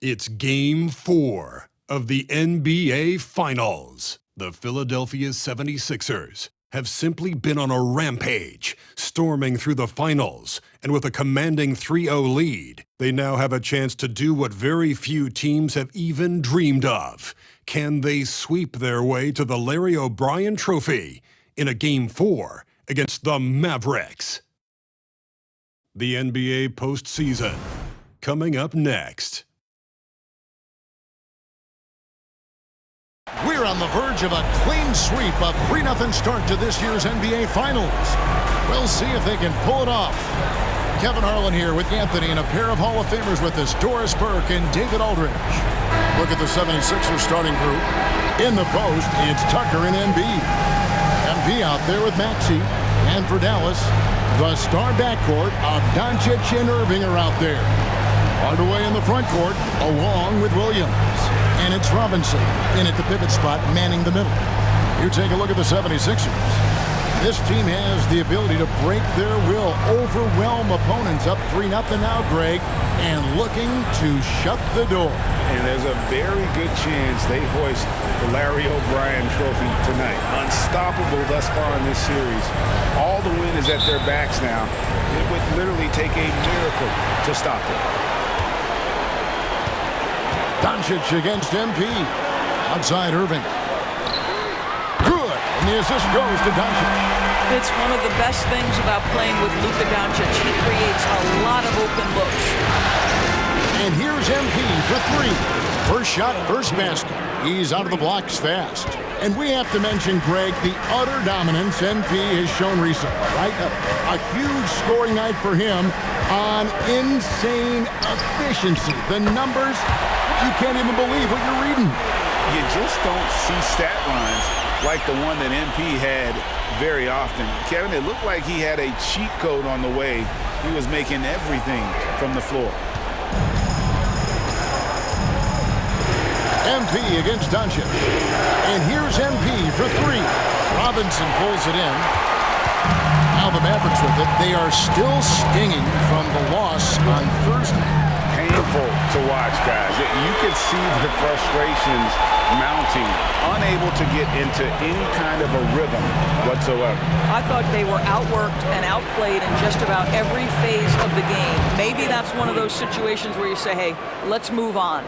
It's Game 4 of the NBA Finals. The Philadelphia 76ers have simply been on a rampage, storming through the finals, and with a commanding 3-0 lead, they now have a chance to do what very few teams have even dreamed of. Can they sweep their way to the Larry O'Brien Trophy in a Game 4 against the Mavericks? The NBA postseason, coming up next. We're on the verge of a clean sweep, a 3-0 start to this year's NBA Finals. We'll see if they can pull it off. Kevin Harlan here with Anthony and a pair of Hall of Famers with us, Doris Burke and David Aldridge. Look at the 76ers starting group. In the post, it's Tucker and Embiid. Embiid out there with Maxey. And for Dallas, the star backcourt of Doncic and Irving are out there. Hardaway in the front court, along with Williams. And it's Robinson in at the pivot spot, manning the middle. You take a look at the 76ers. This team has the ability to break their will, overwhelm opponents up 3-0 now, Greg, and looking to shut the door. And there's a very good chance they hoist the Larry O'Brien Trophy tonight. Unstoppable thus far in this series. All the wind is at their backs now. It would literally take a miracle to stop them. Doncic against MP. Outside Irving. Good. And the assist goes to Doncic. It's one of the best things about playing with Luka Doncic. He creates a lot of open looks. And here's MP for three. First shot, first basket. He's out of the blocks fast. And we have to mention, Greg, the utter dominance MP has shown recently, right? A huge scoring night for him on insane efficiency. The numbers, you can't even believe what you're reading. You just don't see stat lines like the one that MP had very often. Kevin, it looked like he had a cheat code on the way. He was making everything from the floor. MP against Doncic. And here's MP for three. Robinson pulls it in. Now the Mavericks with it. They are still stinging from the loss on Thursday. Painful to watch, guys. You could see the frustrations mounting, unable to get into any kind of a rhythm whatsoever. I thought they were outworked and outplayed in just about every phase of the game. Maybe that's one of those situations where you say, hey, let's move on.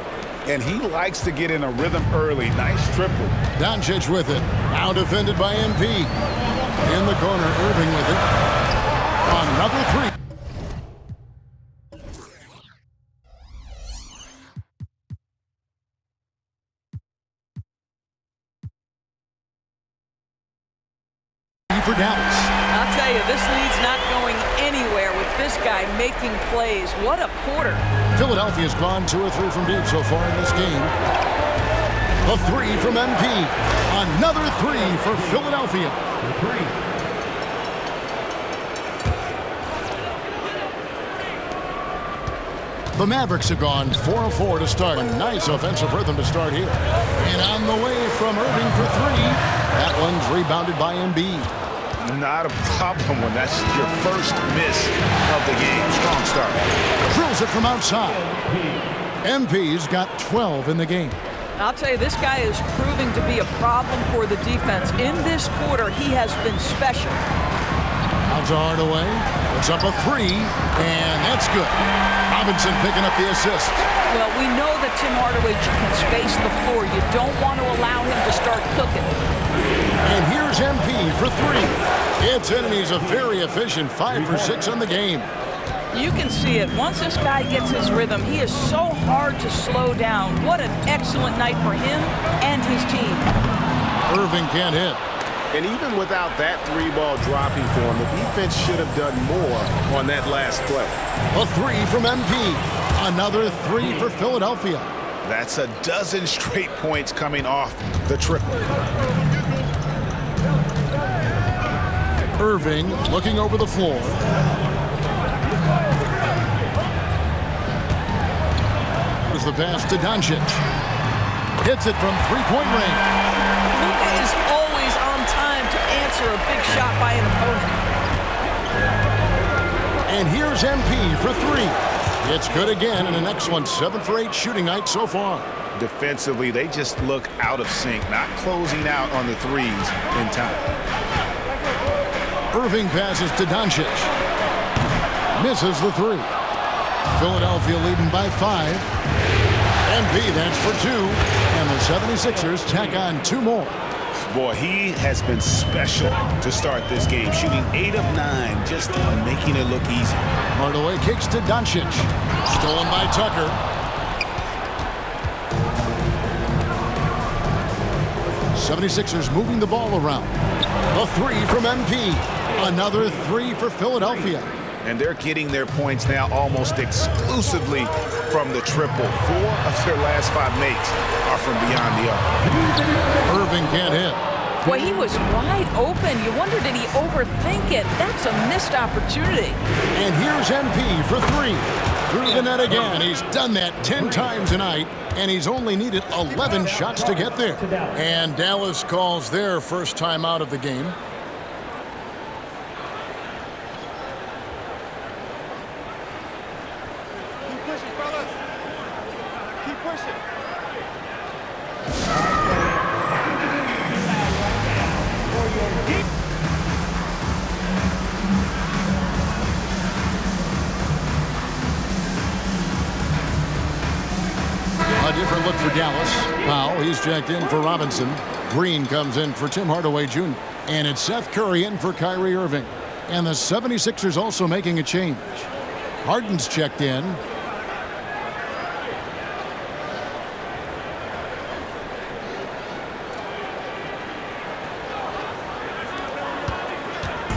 And he likes to get in a rhythm early. Nice triple. Doncic with it. Now defended by MP. In the corner, Irving with it. Another three. For Dallas. I'll tell you, this lead's not going anywhere with this guy making plays. What a quarter. Philadelphia's gone 2 or 3 from deep so far in this game. A three from MP. Another three for Philadelphia. The Mavericks have gone 4 of 4 to start. A nice offensive rhythm to start here. And on the way from Irving for three. That one's rebounded by Embiid. Not a problem when that's your first miss of the game. Strong start. Drills it from outside. MP's got 12 in the game. I'll tell you, this guy is proving to be a problem for the defense. In this quarter, he has been special. Out to Hardaway. Puts up a three, and that's good. Robinson picking up the assist. Well, we know that Tim Hardaway can space the floor. You don't want to allow him to start cooking. And here's MP for three. It's in, and he's a very efficient 5 for 6 on the game. You can see it. Once this guy gets his rhythm, he is so hard to slow down. What an excellent night for him and his team. Irving can't hit. And even without that three-ball dropping for him, the defense should have done more on that last play. A three from MP. Another three for Philadelphia. That's a dozen straight points coming off the triple. Irving looking over the floor. Here's the pass to Doncic. Hits it from three-point range. Luka is always on time to answer a big shot by an opponent. And here's MP for three. It's good again, and an excellent 7 for 8 shooting night so far. Defensively, they just look out of sync, not closing out on the threes in time. Irving passes to Doncic. Misses the 3. Philadelphia leading by 5. MP, that's for 2. And the 76ers tack on 2 more. Boy, he has been special to start this game, shooting 8 of 9, just making it look easy. Hardaway kicks to Doncic. Stolen by Tucker. '76ers moving the ball around. A 3 from MP. Another 3 for Philadelphia. And they're getting their points now almost exclusively from the triple. 4 of their last 5 makes are from beyond the arc. Irving can't hit. Boy, he was wide open. You wonder, did he overthink it? That's a missed opportunity. And here's MP for 3. Through the net again. He's done that 10 times tonight, and he's only needed 11 shots to get there. And Dallas calls their first time out of the game. Keep pushing, fellas. Keep pushing. A different look for Dallas. Powell, he's checked in for Robinson. Green comes in for Tim Hardaway Jr. And it's Seth Curry in for Kyrie Irving. And the 76ers also making a change. Harden's checked in.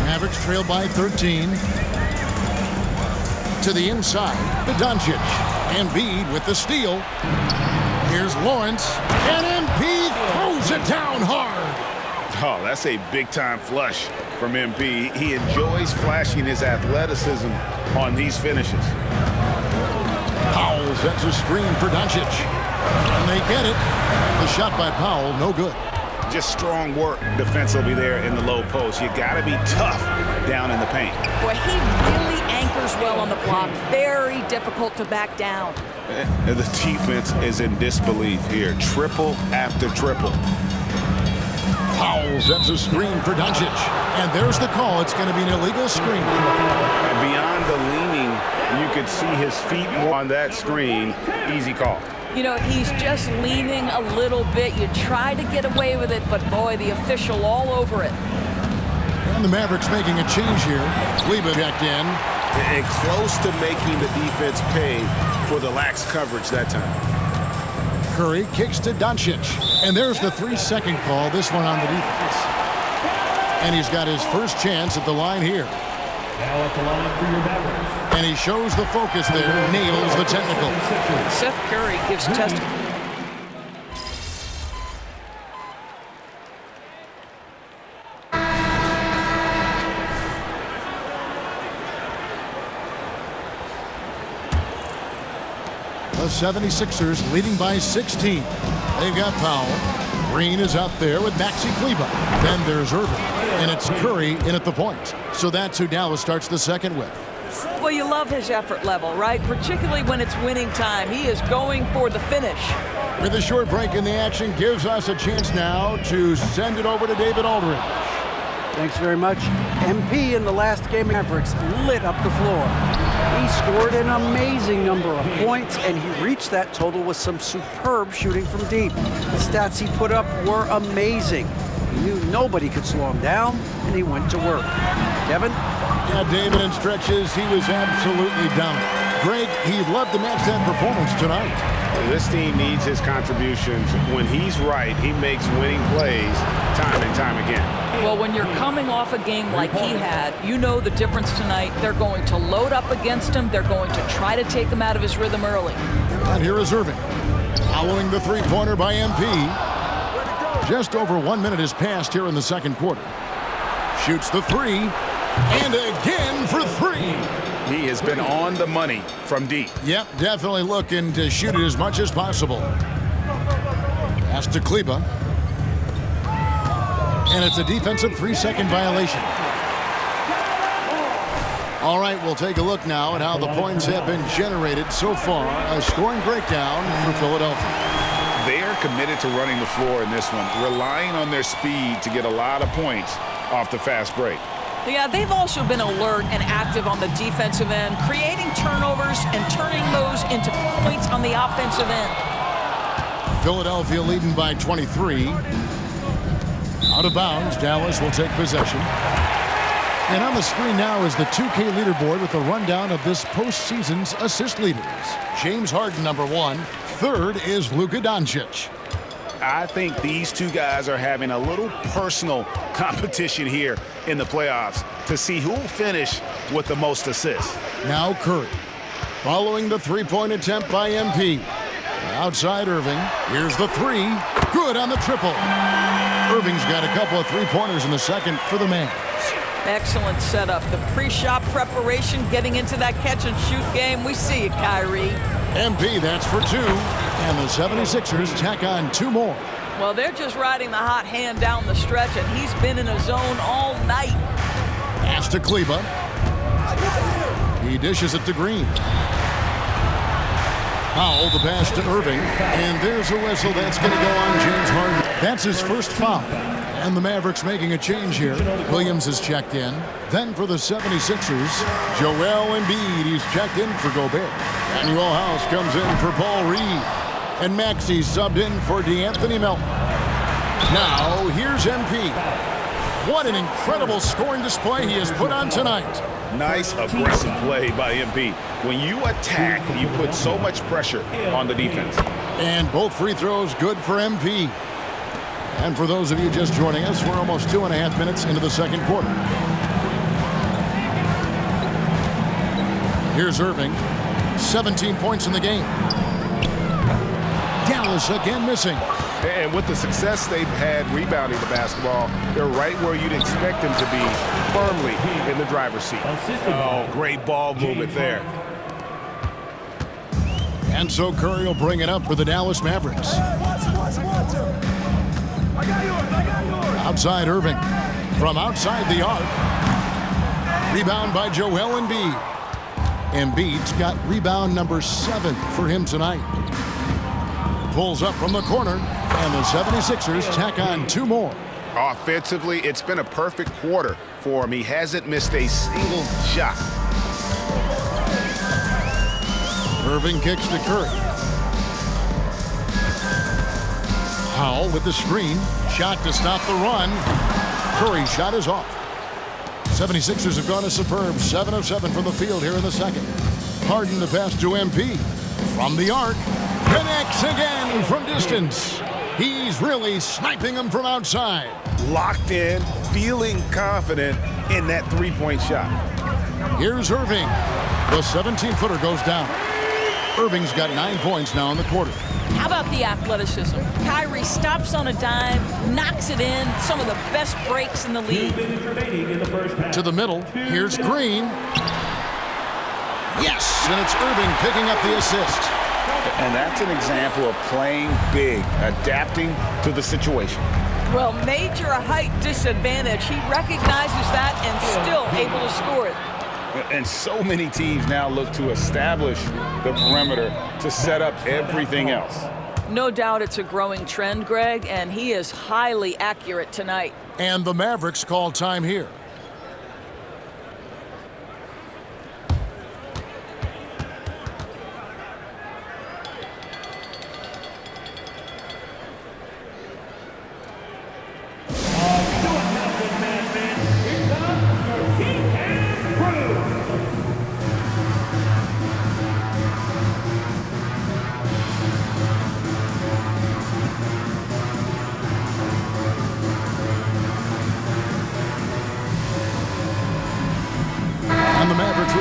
Mavericks trail by 13. To the inside, to Doncic. Embiid with the steal. Here's Lawrence. And MP throws it down hard. Oh, that's a big-time flush from MP. He enjoys flashing his athleticism on these finishes. Powell sets a screen for Doncic. And they get it. The shot by Powell, no good. Just strong work defensively there in the low post. You got to be tough down in the paint. Boy, he really anchors well on the block. Very difficult to back down. The defense is in disbelief here. Triple after triple. Powell sets a screen for Doncic. And there's the call. It's going to be an illegal screen. And beyond the leaning, you could see his feet on that screen. Easy call. You know, he's just leaning a little bit. You try to get away with it, but boy, the official all over it. And the Mavericks making a change here. Kleber checked in. And close to making the defense pay for the lax coverage that time. Curry kicks to Doncic. And there's the 3-second call, this one on the defense. And he's got his first chance at the line here. Now at the line for your Mavericks. And he shows the focus there, nails the technical. Seth Curry gives testimony. The 76ers leading by 16. They've got Powell. Green is out there with Maxi Kleber. Then there's Irving. And it's Curry in at the point. So that's who Dallas starts the second with. Well, you love his effort level, right? Particularly when it's winning time. He is going for the finish. With a short break in the action, gives us a chance now to send it over to David Aldridge. Thanks very much. MP in the last game, Mavericks lit up the floor. He scored an amazing number of points, and he reached that total with some superb shooting from deep. The stats he put up were amazing. He knew nobody could slow him down, and he went to work. Kevin? Yeah, David, in stretches, he was absolutely dominant. Greg, he'd love to match that performance tonight. This team needs his contributions. When he's right, he makes winning plays time and time again. Well, when you're coming off a game like he had, you know the difference tonight. They're going to load up against him. They're going to try to take him out of his rhythm early. And here is Irving. Following the three-pointer by MP. Just over 1 minute has passed here in the second quarter. Shoots the 3. And again for 3. He has been on the money from deep. Yep, definitely looking to shoot it as much as possible. Pass to Kleber. And it's a defensive 3-second violation. All right, we'll take a look now at how the points have been generated so far. A scoring breakdown for Philadelphia. They are committed to running the floor in this one, relying on their speed to get a lot of points off the fast break. Yeah, they've also been alert and active on the defensive end, creating turnovers and turning those into points on the offensive end. Philadelphia leading by 23. Out of bounds, Dallas will take possession. And on the screen now is the 2K leaderboard with a rundown of this postseason's assist leaders. James Harden, number 1. Third is Luka Doncic. I think these two guys are having a little personal competition here in the playoffs to see who will finish with the most assists. Now Curry. Following the three-point attempt by MP. Outside Irving. Here's the three. Good on the triple. Irving's got a couple of three-pointers in the second for the Mavs. Excellent setup. The pre-shot preparation, getting into that catch-and-shoot game. We see you, Kyrie. MP, that's for 2. And the 76ers tack on 2 more. Well, they're just riding the hot hand down the stretch, and he's been in a zone all night. Pass to Kleba. He dishes it to Green. Powell, the pass to Irving. And there's a whistle that's going to go on James Harden. That's his first foul. And the Mavericks making a change here. Williams is checked in. Then for the 76ers, Joel Embiid. He's checked in for Gobert. Manuel House comes in for Paul Reed. And Maxey subbed in for DeAnthony Melton. Now, here's MP. What an incredible scoring display he has put on tonight. Nice aggressive play by MP. When you attack, you put so much pressure on the defense. And both free throws good for MP. And for those of you just joining us, we're almost 2.5 minutes into the second quarter. Here's Irving. 17 points in the game. Dallas again missing. And with the success they've had rebounding the basketball, they're right where you'd expect them to be, firmly in the driver's seat. Oh, great ball movement there. And so Curry will bring it up for the Dallas Mavericks. Outside Irving. From outside the arc. Rebound by Joel Embiid. Embiid's got rebound number 7 for him tonight. Pulls up from the corner, and the 76ers tack on 2 more. Offensively, it's been a perfect quarter for him. He hasn't missed a single shot. Irving kicks to Curry. Powell with the screen. Shot to stop the run. Curry's shot is off. 76ers have gone a superb 7 of 7 from the field here in the second. Harden the pass to MP. From the arc. Connects again from distance. He's really sniping them from outside. Locked in, feeling confident in that three-point shot. Here's Irving. The 17-footer goes down. Irving's got 9 points now in the quarter. How about the athleticism? Kyrie stops on a dime, knocks it in. Some of the best breaks in the league. To the middle. Here's Green. Yes, and it's Irving picking up the assist. And that's an example of playing big, adapting to the situation. Well, major height disadvantage. He recognizes that and still able to score it. And so many teams now look to establish the perimeter to set up everything else. No doubt it's a growing trend, Greg, and he is highly accurate tonight. And the Mavericks call time here.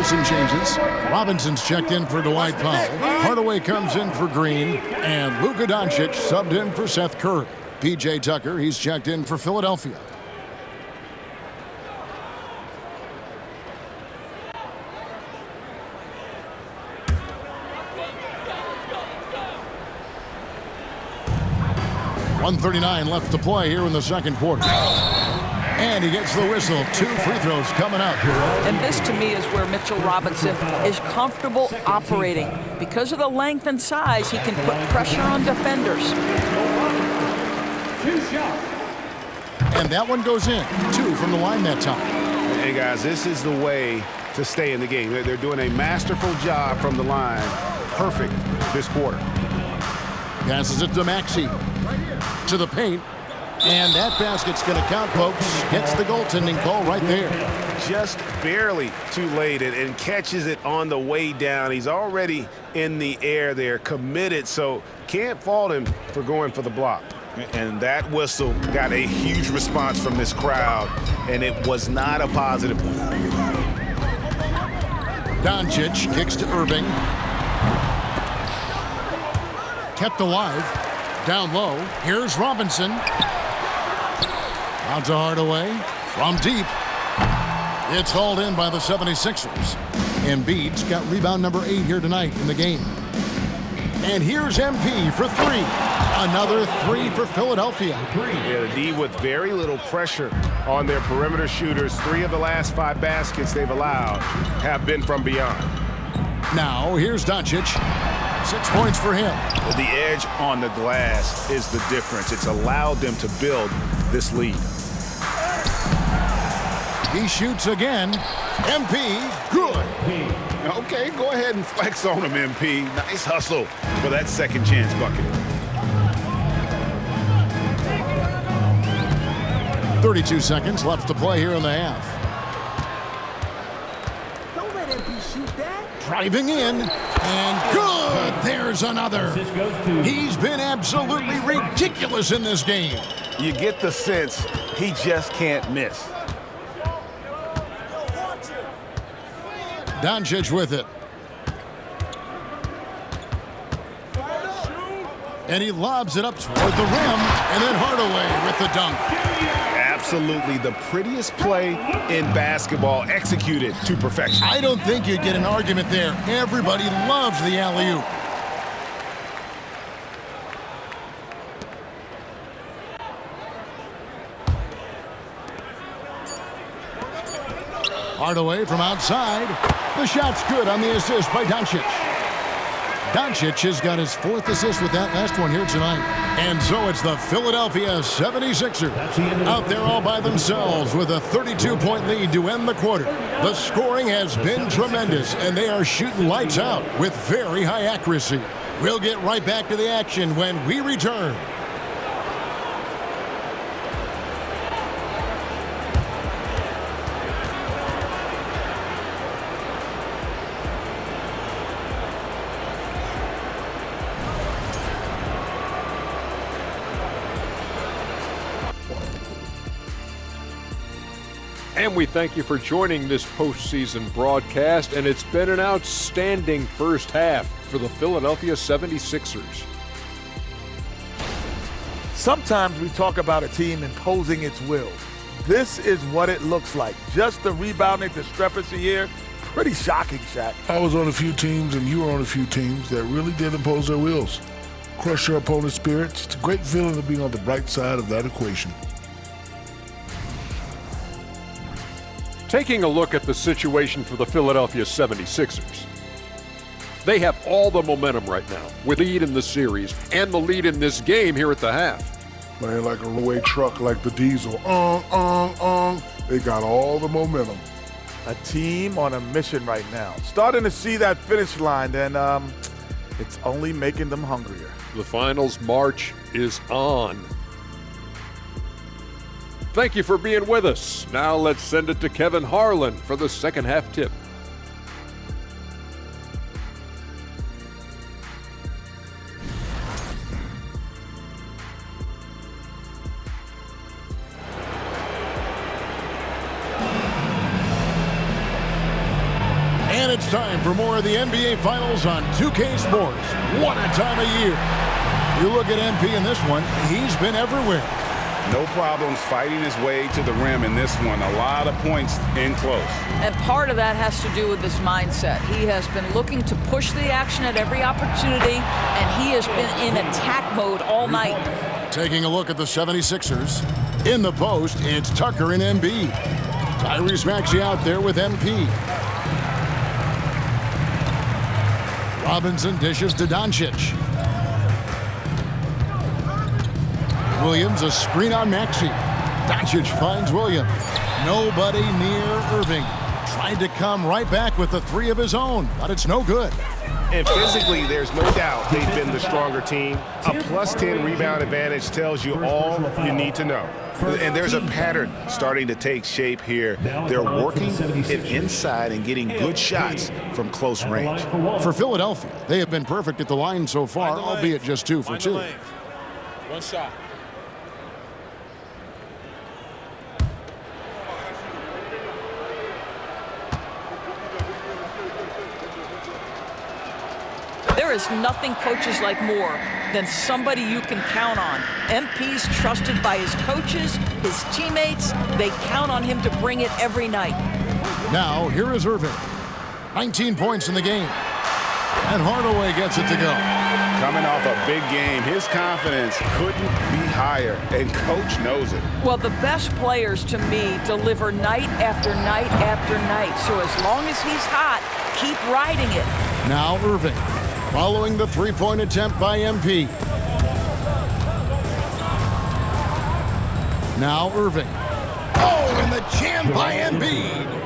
Some changes. Robinson's checked in for Dwight Powell. Hardaway comes in for Green. And Luka Doncic subbed in for Seth Curry. P.J. Tucker, he's checked in for Philadelphia. .139 left to play here in the second quarter. And he gets the whistle. 2 free throws coming up. And this, to me, is where Mitchell Robinson is comfortable operating. Because of the length and size, he can put pressure on defenders. 2 shots. And that one goes in. 2 from the line that time. Hey, guys, this is the way to stay in the game. They're doing a masterful job from the line. Perfect this quarter. Passes it to Maxey. To the paint. And that basket's going to count, folks. Gets the goaltending call right there. Just barely too late and catches it on the way down. He's already in the air there, committed, so can't fault him for going for the block. And that whistle got a huge response from this crowd, and it was not a positive one. Doncic kicks to Irving. Kept alive. Down low. Here's Robinson. Out to Hardaway. From deep. It's hauled in by the 76ers. Embiid's got rebound number 8 here tonight in the game. And here's MP for 3. Another 3 for Philadelphia. Yeah, the D with very little pressure on their perimeter shooters. 3 of the last 5 baskets they've allowed have been from beyond. Now, here's Doncic. 6 points for him. The edge on the glass is the difference. It's allowed them to build this lead. He shoots again. MP, good. Okay, go ahead and flex on him, MP. Nice hustle for that second chance bucket. 32 seconds left to play here in the half. Don't let MP shoot that. Driving in, and good! There's another. He's been absolutely ridiculous in this game. You get the sense he just can't miss. Doncic with it. And he lobs it up toward the rim, and then Hardaway with the dunk. Absolutely the prettiest play in basketball, executed to perfection. I don't think you'd get an argument there. Everybody loves the alley-oop. Hardaway from outside. The shot's good on the assist by Doncic. Doncic has got his 4th assist with that last one here tonight. And so it's the Philadelphia 76ers out there all by themselves with a 32-point lead to end the quarter. The scoring has been tremendous, and they are shooting lights out with very high accuracy. We'll get right back to the action when we return. And we thank you for joining this postseason broadcast, and it's been an outstanding first half for the Philadelphia 76ers. Sometimes we talk about a team imposing its will. This is what it looks like. Just the rebounding discrepancy here. Pretty shocking, Shaq. I was on a few teams, and you were on a few teams that really did impose their wills. Crush your opponent's spirits. It's a great feeling to be on the bright side of that equation. Taking a look at the situation for the Philadelphia 76ers. They have all the momentum right now, with the lead in the series and the lead in this game here at the half. Playing like a runaway truck like the diesel. They got all the momentum. A team on a mission right now. Starting to see that finish line, and it's only making them hungrier. The finals march is on. Thank you for being with us. Now let's send it to Kevin Harlan for the second half tip. And it's time for more of the NBA Finals on 2K Sports. What a time of year. You look at MP in this one, he's been everywhere. No problems fighting his way to the rim in this one. A lot of points in close. And part of that has to do with his mindset. He has been looking to push the action at every opportunity, and he has been in attack mode all night. Taking a look at the 76ers. In the post, it's Tucker and Embiid. Tyrese Maxey out there with MP. Robinson dishes to Doncic. Williams, a screen on Maxey. Doncic finds Williams. Nobody near Irving. Tried to come right back with the three of his own, but it's no good. And physically, there's no doubt they've been the stronger team. A +10 rebound advantage tells you all you need to know. And there's a pattern starting to take shape here. They're working it inside and getting good shots from close range. For Philadelphia, they have been perfect at the line so far, albeit just 2 for 2. One shot. There is nothing coaches like more than somebody you can count on. MP's trusted by his coaches, his teammates. They count on him to bring it every night. Now, here is Irving. 19 points in the game. And Hardaway gets it to go. Coming off a big game, his confidence couldn't be higher, and coach knows it. Well, the best players to me deliver night after night after night. So as long as he's hot, keep riding it. Now Irving, following the three-point attempt by MP. Now Irving. Oh, and the jam by Embiid.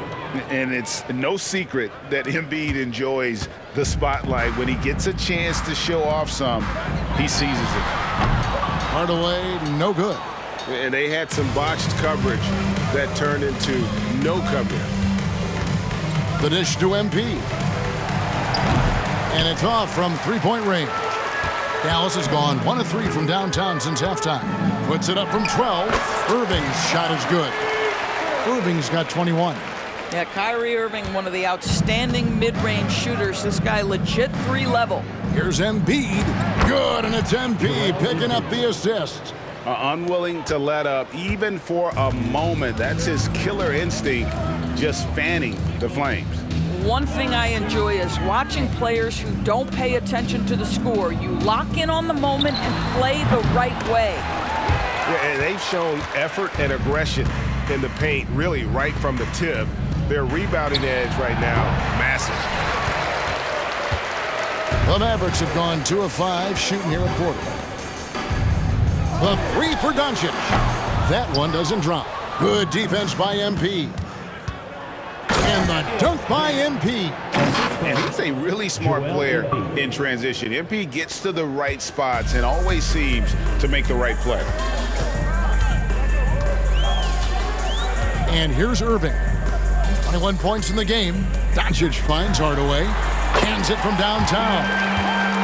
And it's no secret that Embiid enjoys the spotlight. When he gets a chance to show off some, he seizes it. Hardaway, no good. And they had some botched coverage that turned into no coverage. The dish to MP. And it's off from three-point range. Dallas has gone 1 of 3 from downtown since halftime. Puts it up from 12. Irving's shot is good. Irving's got 21. Yeah, Kyrie Irving, one of the outstanding mid-range shooters. This guy legit 3-level. Here's Embiid. Good, and it's MP picking up the assist. Unwilling to let up even for a moment. That's his killer instinct, just fanning the flames. One thing I enjoy is watching players who don't pay attention to the score. You lock in on the moment and play the right way. Yeah, and they've shown effort and aggression in the paint, really right from the tip. Their rebounding edge right now, massive. The Mavericks have gone 2 of 5, shooting here a quarter. The three for Doncic. That one doesn't drop. Good defense by MP. And the dunk by MP. And he's a really smart player in transition. MP gets to the right spots and always seems to make the right play. And here's Irving. 21 points in the game. Doncic finds Hardaway. Hands it from downtown.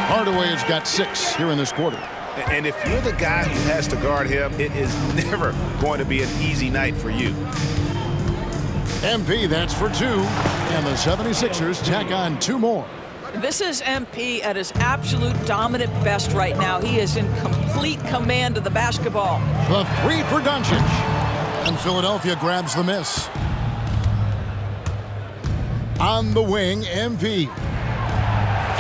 Hardaway has got 6 here in this quarter. And if you're the guy who has to guard him, it is never going to be an easy night for you. MP, that's for 2. And the 76ers tack on 2 more. This is MP at his absolute dominant best right now. He is in complete command of the basketball. The 3 for Doncic. And Philadelphia grabs the miss. On the wing, MP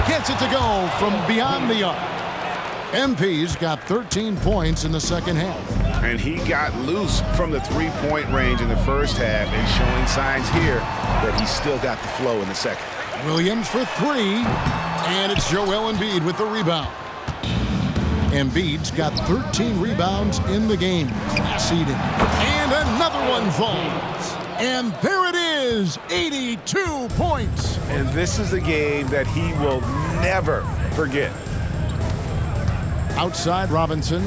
gets it to go from beyond the arc. MP's got 13 points in the second half. And he got loose from the three-point range in the first half and showing signs here that he's still got the flow in the second. Williams for 3, and it's Joel Embiid with the rebound. Embiid's got 13 rebounds in the game. Class eating. And another one falls. And there it is, 82 points. And this is a game that he will never forget. Outside Robinson,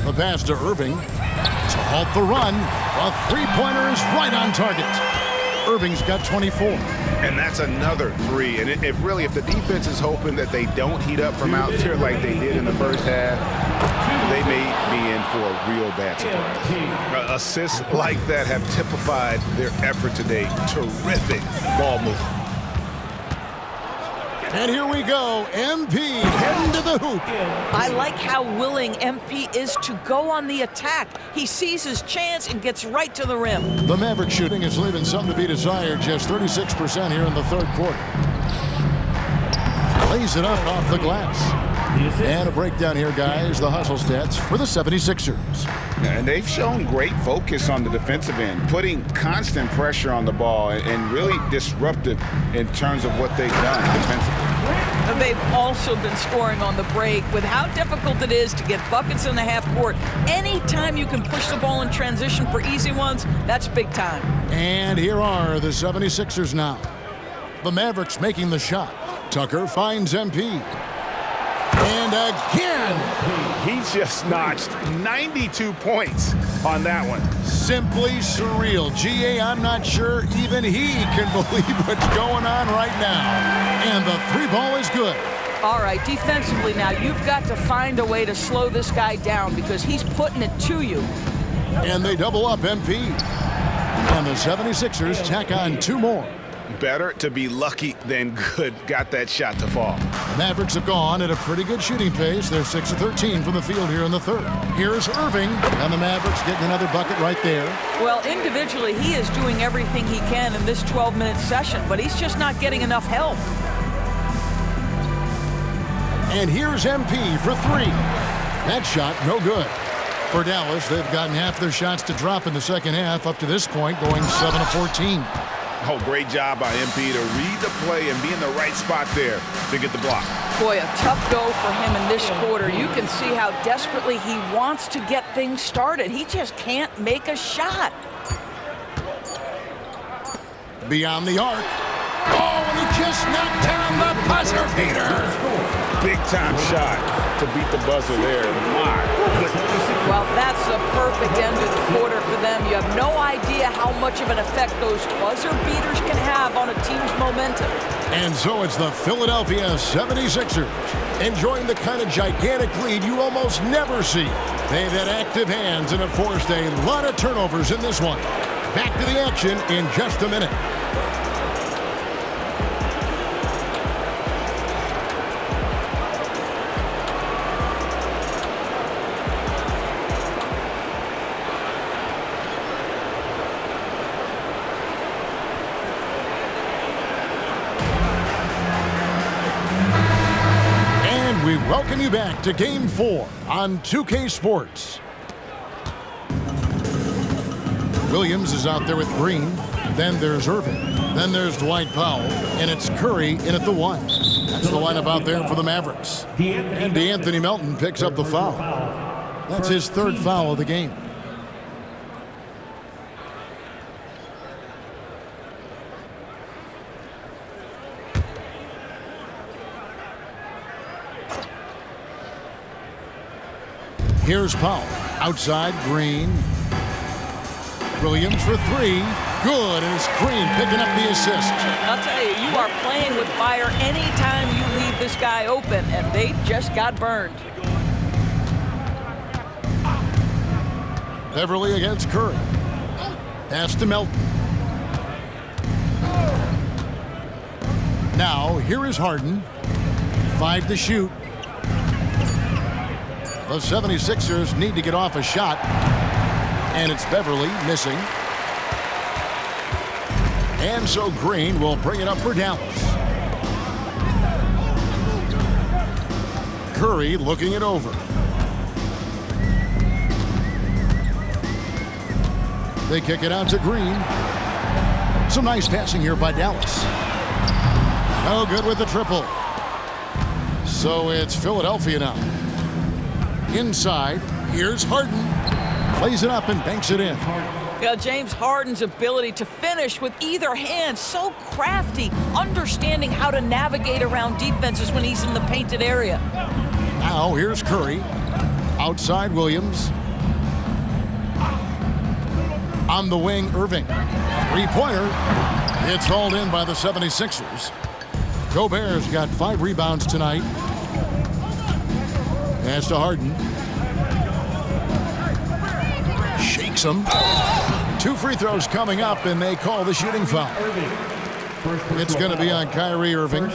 the pass to Irving to halt the run. A three-pointer is right on target. Irving's got 24. And that's another 3. And if the defense is hoping that they don't heat up from out there like they did in the first half, they may be in for a real bad surprise. Assists like that have typified their effort today. Terrific ball movement. And here we go. MP heading to the hoop. I like how willing MP is to go on the attack. He sees his chance and gets right to the rim. The Mavericks shooting is leaving some to be desired. Just 36% here in the third quarter. Lays it up off the glass. And a breakdown here, guys. The hustle stats for the 76ers. And they've shown great focus on the defensive end, putting constant pressure on the ball and really disruptive in terms of what they've done defensively. And they've also been scoring on the break. With how difficult it is to get buckets in the half court, anytime you can push the ball in transition for easy ones, that's big time. And here are the 76ers now. The Mavericks making the shot. Tucker finds MP. And again, He just notched 92 points on that one. simply surreal. GA, I'm not sure even he can believe what's going on right now. And the three ball is good. All right, defensively now, you've got to find a way to slow this guy down because he's putting it to you. And they double up MP. And the 76ers tack on two more. Better to be lucky than good. Got that shot to fall. The Mavericks have gone at a pretty good shooting pace. They're 6 of 13 from the field here in the third. Here's Irving, and the Mavericks getting another bucket right there. Well, individually, he is doing everything he can in this 12-minute session, but he's just not getting enough help. And here's MP for three. That shot, no good. For Dallas, they've gotten half their shots to drop in the second half up to this point, going 7 of 14. Oh, great job by MP to read the play and be in the right spot there to get the block. Boy, a tough go for him in this quarter. You can see how desperately he wants to get things started. He just can't make a shot. Beyond the arc. Oh, and he just knocked down the buzzer beater. Big-time shot to beat the buzzer there. My goodness. Well, that's a perfect end of the quarter for them. You have no idea how much of an effect those buzzer beaters can have on a team's momentum. And so it's the Philadelphia 76ers enjoying the kind of gigantic lead you almost never see. They've had active hands and have forced a lot of turnovers in this one. Back to the action in just a minute. We welcome you back to Game 4 on 2K Sports. Williams is out there with Green. Then there's Irving. Then there's Dwight Powell. And it's Curry in at the 1. That's the lineup out there for the Mavericks. And DeAnthony Melton picks up the foul. That's his third foul of the game. Here's Powell. Outside, Green. Williams for three. Good, and it's Green picking up the assist. I'll tell you, you are playing with fire anytime you leave this guy open, and they just got burned. Beverly against Curry. Pass to Melton. Now, here is Harden. 5 to shoot. The 76ers need to get off a shot. And it's Beverly missing. And so Green will bring it up for Dallas. Curry looking it over. They kick it out to Green. Some nice passing here by Dallas. No good with the triple. So it's Philadelphia now. Inside, here's Harden. Plays it up and banks it in. Yeah, James Harden's ability to finish with either hand, so crafty, understanding how to navigate around defenses when he's in the painted area. Now here's Curry. Outside Williams. On the wing, Irving. Three-pointer. It's hauled in by the 76ers. Gobert's got 5 rebounds tonight. Pass to Harden. Shakes him. 2 free throws coming up, and they call the shooting foul. It's going to be on Kyrie Irving.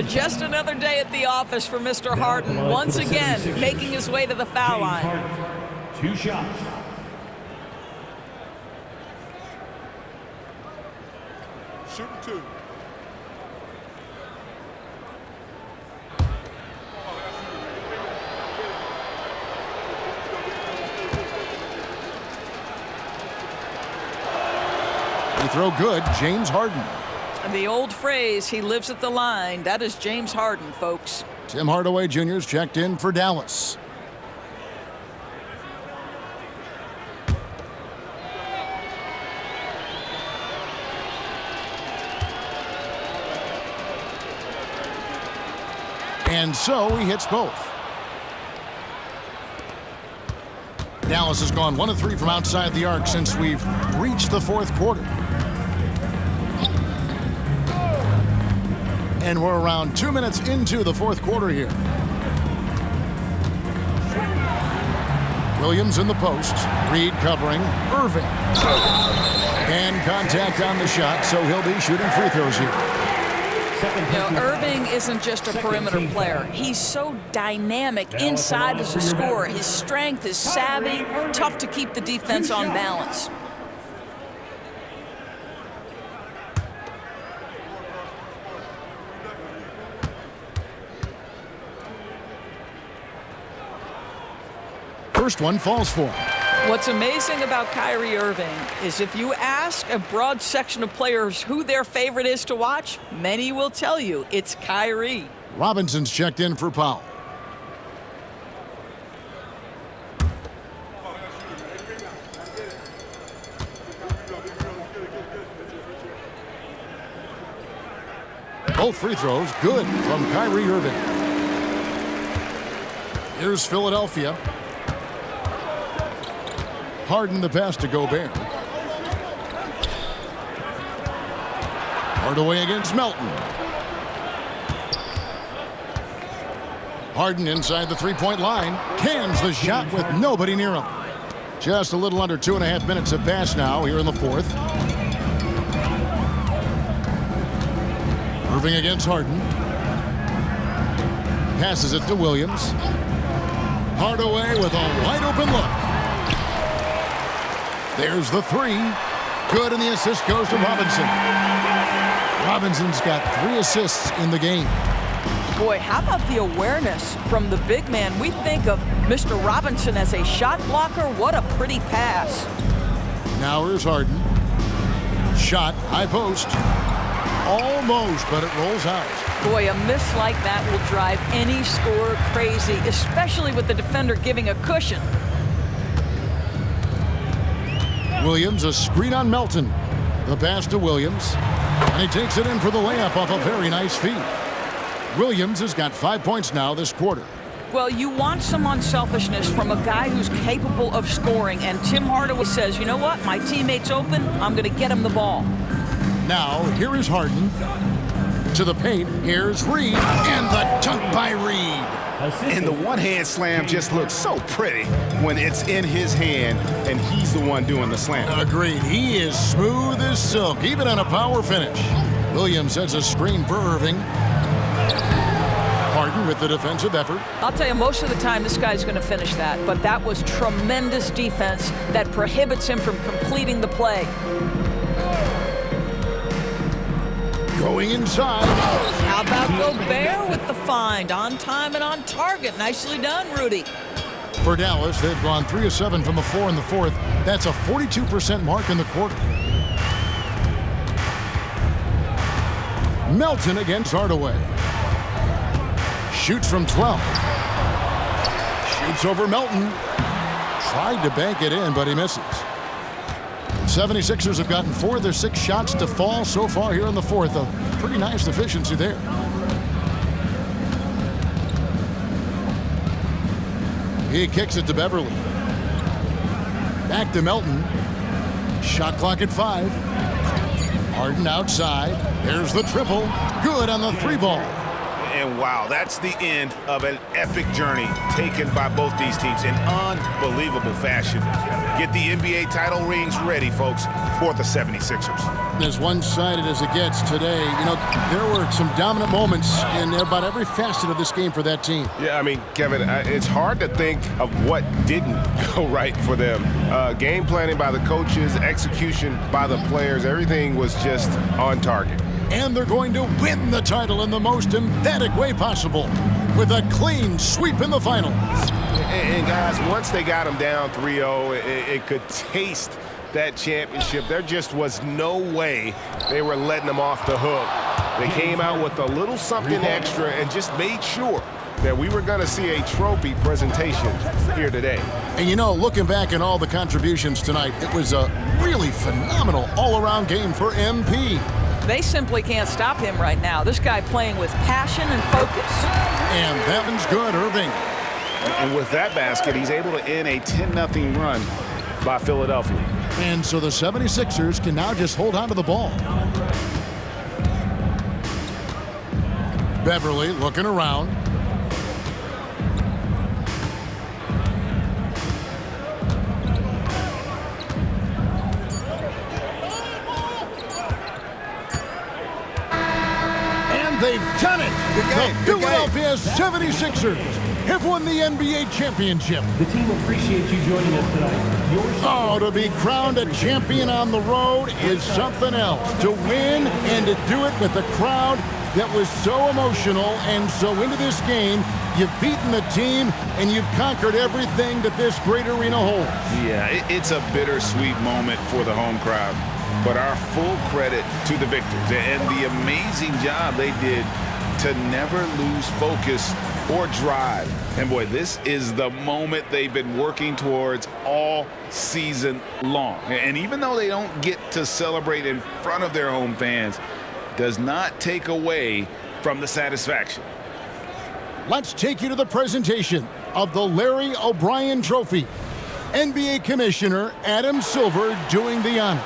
Just another day at the office for Mr. Harden, once again making his way to the foul line. 2 shots. Shooting 2. He throw good, James Harden. And the old phrase, he lives at the line, that is James Harden, folks. Tim Hardaway Jr.'s checked in for Dallas. And so he hits both. Dallas has gone 1 of 3 from outside the arc since we've reached the 4th quarter. And we're around 2 minutes into the 4th quarter here. Williams in the post. Reed covering. Irving. And contact on the shot, so he'll be shooting free throws here. Irving isn't just a perimeter player. He's so dynamic inside as a scorer. His strength, his savvy, tough to keep the defense on balance. First one falls for him. What's amazing about Kyrie Irving is if you ask a broad section of players who their favorite is to watch, many will tell you it's Kyrie. Robinson's checked in for Powell. Both free throws good from Kyrie Irving. Here's Philadelphia. Harden the pass to Gobert. Hardaway against Melton. Harden inside the three-point line. Cans the shot with nobody near him. Just a little under 2.5 minutes have passed now here in the 4th. Irving against Harden. Passes it to Williams. Hardaway with a wide open look. There's the 3. Good, and the assist goes to Robinson. Robinson's got 3 assists in the game. Boy, how about the awareness from the big man? We think of Mr. Robinson as a shot blocker. What a pretty pass. Now here's Harden. Shot, high post. Almost, but it rolls out. Boy, a miss like that will drive any scorer crazy, especially with the defender giving a cushion. Williams, a screen on Melton. The pass to Williams. And he takes it in for the layup off a very nice feed. Williams has got 5 points now this quarter. Well, you want some unselfishness from a guy who's capable of scoring. And Tim Hardaway says, you know what? My teammate's open. I'm going to get him the ball. Now, here is Harden. To the paint. Here's Reed. And the dunk by Reed. And the one-hand slam just looks so pretty when it's in his hand and he's the one doing the slam. Agreed. He is smooth as silk, even on a power finish. Williams sets a screen for Irving. Harden with the defensive effort. I'll tell you, most of the time this guy's going to finish that, but that was tremendous defense that prohibits him from completing the play. Going inside. How about Gobert with the find? On time and on target. Nicely done, Rudy. For Dallas, they've gone 3 of 7 from the 4 in the 4th. That's a 42% mark in the quarter. Melton against Hardaway. Shoots from 12. Shoots over Melton. Tried to bank it in, but he misses. The 76ers have gotten 4 of their 6 shots to fall so far here in the 4th. A pretty nice efficiency there. He kicks it to Beverly. Back to Melton. Shot clock at 5. Harden outside. There's the triple. Good on the 3 ball. And wow, that's the end of an epic journey taken by both these teams in unbelievable fashion. Get the NBA title rings ready, folks, for the 76ers. As one-sided as it gets today, you know, there were some dominant moments in about every facet of this game for that team. Yeah, I mean, Kevin, it's hard to think of what didn't go right for them. Game planning by the coaches, execution by the players, everything was just on target. And they're going to win the title in the most emphatic way possible with a clean sweep in the finals. And guys, once they got them down 3-0, it could taste that championship. There just was no way they were letting them off the hook. They came out with a little something extra and just made sure that we were going to see a trophy presentation here today. And you know, looking back at all the contributions tonight, it was a really phenomenal all-around game for MP. They simply can't stop him right now. This guy playing with passion and focus. And that one's good, Irving. And with that basket, he's able to end a 10-0 run by Philadelphia. And so the 76ers can now just hold on to the ball. Beverly looking around. And they've done it. The Philadelphia 76ers have won the NBA championship. The team appreciates you joining us tonight. Oh, to be crowned a champion on the road is something else. To win and to do it with a crowd that was so emotional and so into this game, you've beaten the team and you've conquered everything that this great arena holds. Yeah, it's a bittersweet moment for the home crowd. But our full credit to the victors and the amazing job they did to never lose focus or drive. And boy, this is the moment they've been working towards all season long. And even though they don't get to celebrate in front of their home fans, does not take away from the satisfaction. Let's take you to the presentation of the Larry O'Brien Trophy. NBA Commissioner Adam Silver doing the honors.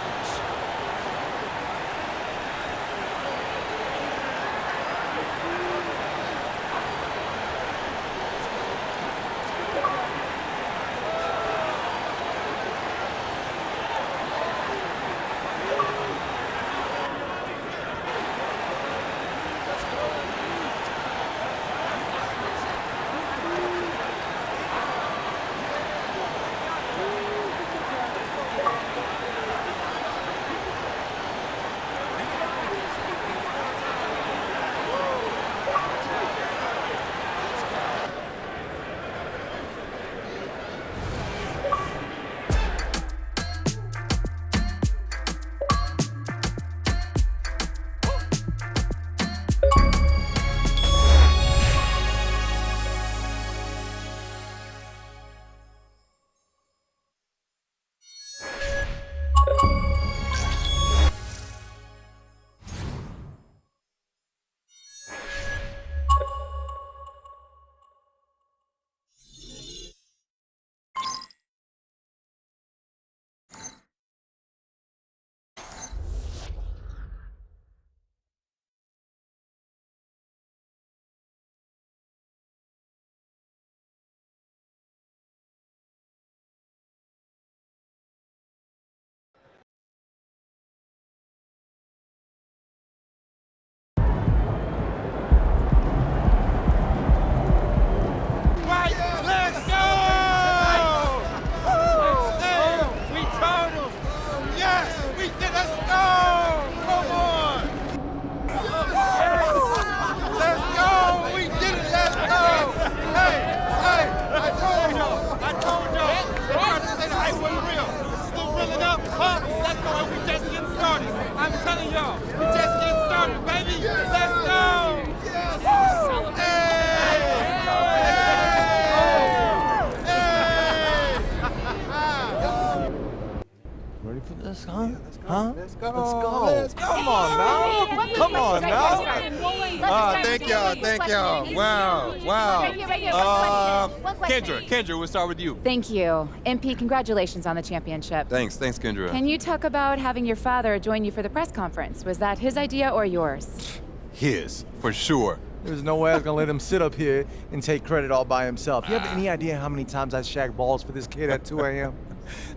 Kendra, we'll start with you. Thank you. MP, congratulations on the championship. Thanks, Kendra. Can you talk about having your father join you for the press conference? Was that his idea or yours? His, for sure. There's no way I was going to let him sit up here and take credit all by himself. You have any idea how many times I shagged balls for this kid at 2 a.m.?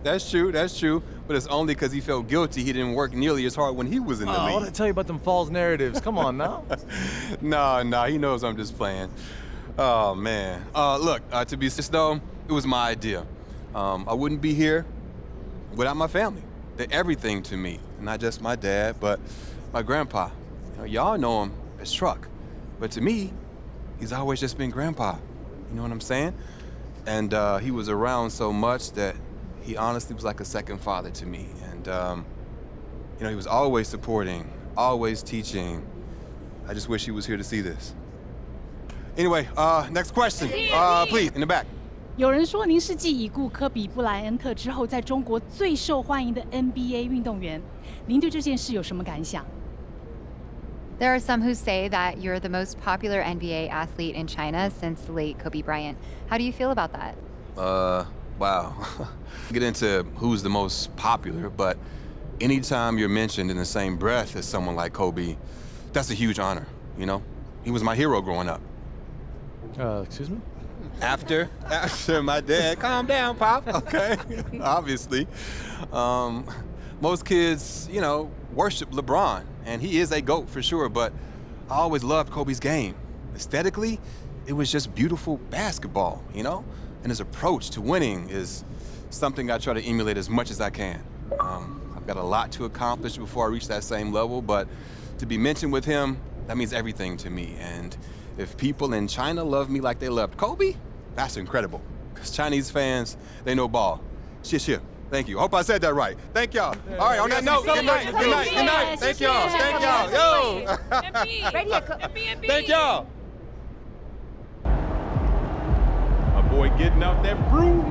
That's true. But it's only because he felt guilty he didn't work nearly as hard when he was in the league. What did I tell you about them false narratives? Come on now. No, he knows I'm just playing. Oh, man. Look, to be honest, though, it was my idea. I wouldn't be here without my family. They're everything to me. Not just my dad, but my grandpa. Y'all know him as Truck. But to me, he's always just been Grandpa. You know what I'm saying? And he was around so much that he honestly was like a second father to me. And, he was always supporting, always teaching. I just wish he was here to see this. Anyway, next question. Please, in the back. 有人说您是继已故科比布莱恩特之后，在中国最受欢迎的 NBA 运动员。您对这件事有什么感想？ There are some who say that you're the most popular NBA athlete in China since the late Kobe Bryant. How do you feel about that? Wow. Get into who's the most popular, but anytime you're mentioned in the same breath as someone like Kobe, that's a huge honor, you know? He was my hero growing up. Excuse me? After my dad, calm down, Pop, okay? Obviously. Most kids, worship LeBron, and he is a GOAT for sure, but I always loved Kobe's game. Aesthetically, it was just beautiful basketball, And his approach to winning is something I try to emulate as much as I can. I've got a lot to accomplish before I reach that same level, but to be mentioned with him, that means everything to me. And if people in China love me like they loved Kobe, that's incredible. Because Chinese fans, they know ball. Shit. Thank you. Hope I said that right. Thank y'all. All right, on that note, good night. Thank y'all. Yo. Thank y'all. My boy getting out that brew.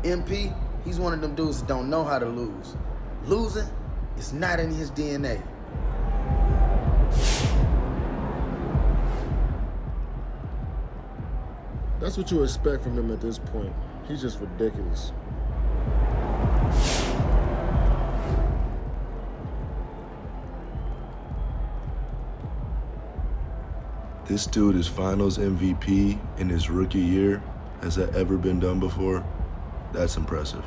MP, he's one of them dudes that don't know how to lose. Losing is not in his DNA. That's what you expect from him at this point. He's just ridiculous. This dude is finals MVP in his rookie year. Has that ever been done before? That's impressive.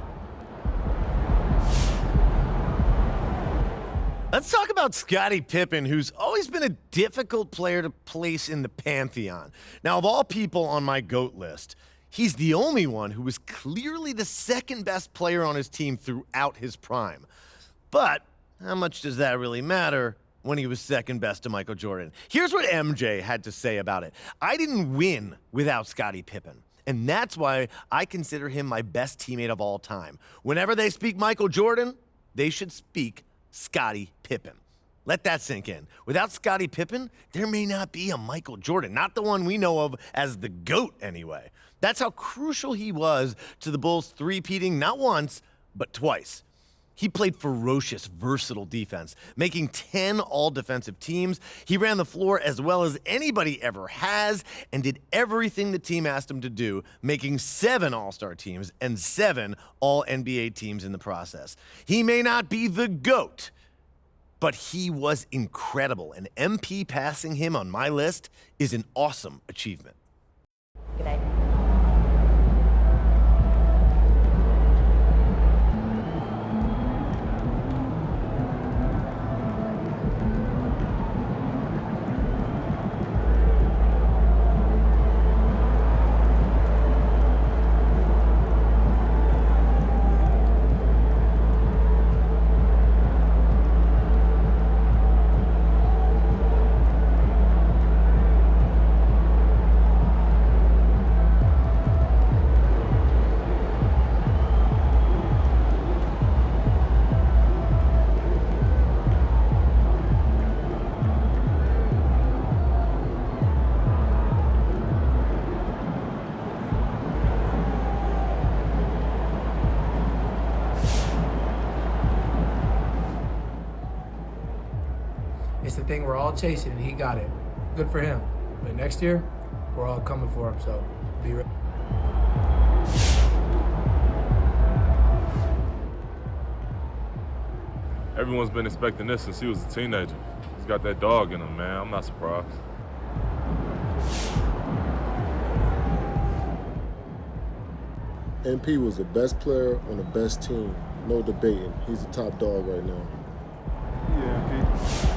Let's talk about Scottie Pippen, who's always been a difficult player to place in the pantheon. Now, of all people on my GOAT list, he's the only one who was clearly the second best player on his team throughout his prime. But how much does that really matter when he was second best to Michael Jordan? Here's what MJ had to say about it. I didn't win without Scottie Pippen. And that's why I consider him my best teammate of all time. Whenever they speak Michael Jordan, they should speak Scottie Pippen. Let that sink in. Without Scottie Pippen, there may not be a Michael Jordan, not the one we know of as the GOAT anyway. That's how crucial he was to the Bulls three-peating not once, but twice. He played ferocious, versatile defense, making 10 all-defensive teams. He ran the floor as well as anybody ever has and did everything the team asked him to do, making 7 all-star teams and 7 all-NBA teams in the process. He may not be the GOAT, but he was incredible, and MP passing him on my list is an awesome achievement. Good night. It's the thing we're all chasing, and he got it. Good for him. But next year, we're all coming for him, so be ready. Everyone's been expecting this since he was a teenager. He's got that dog in him, man. I'm not surprised. MP was the best player on the best team. No debating. He's the top dog right now. Yeah, MP.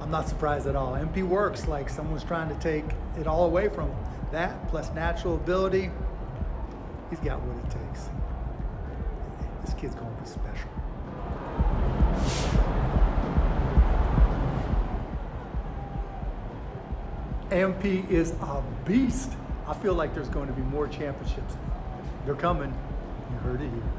I'm not surprised at all. MP works like someone's trying to take it all away from him. That plus natural ability, he's got what it takes. This kid's gonna be special. MP is a beast. I feel like there's going to be more championships. They're coming. You heard it here.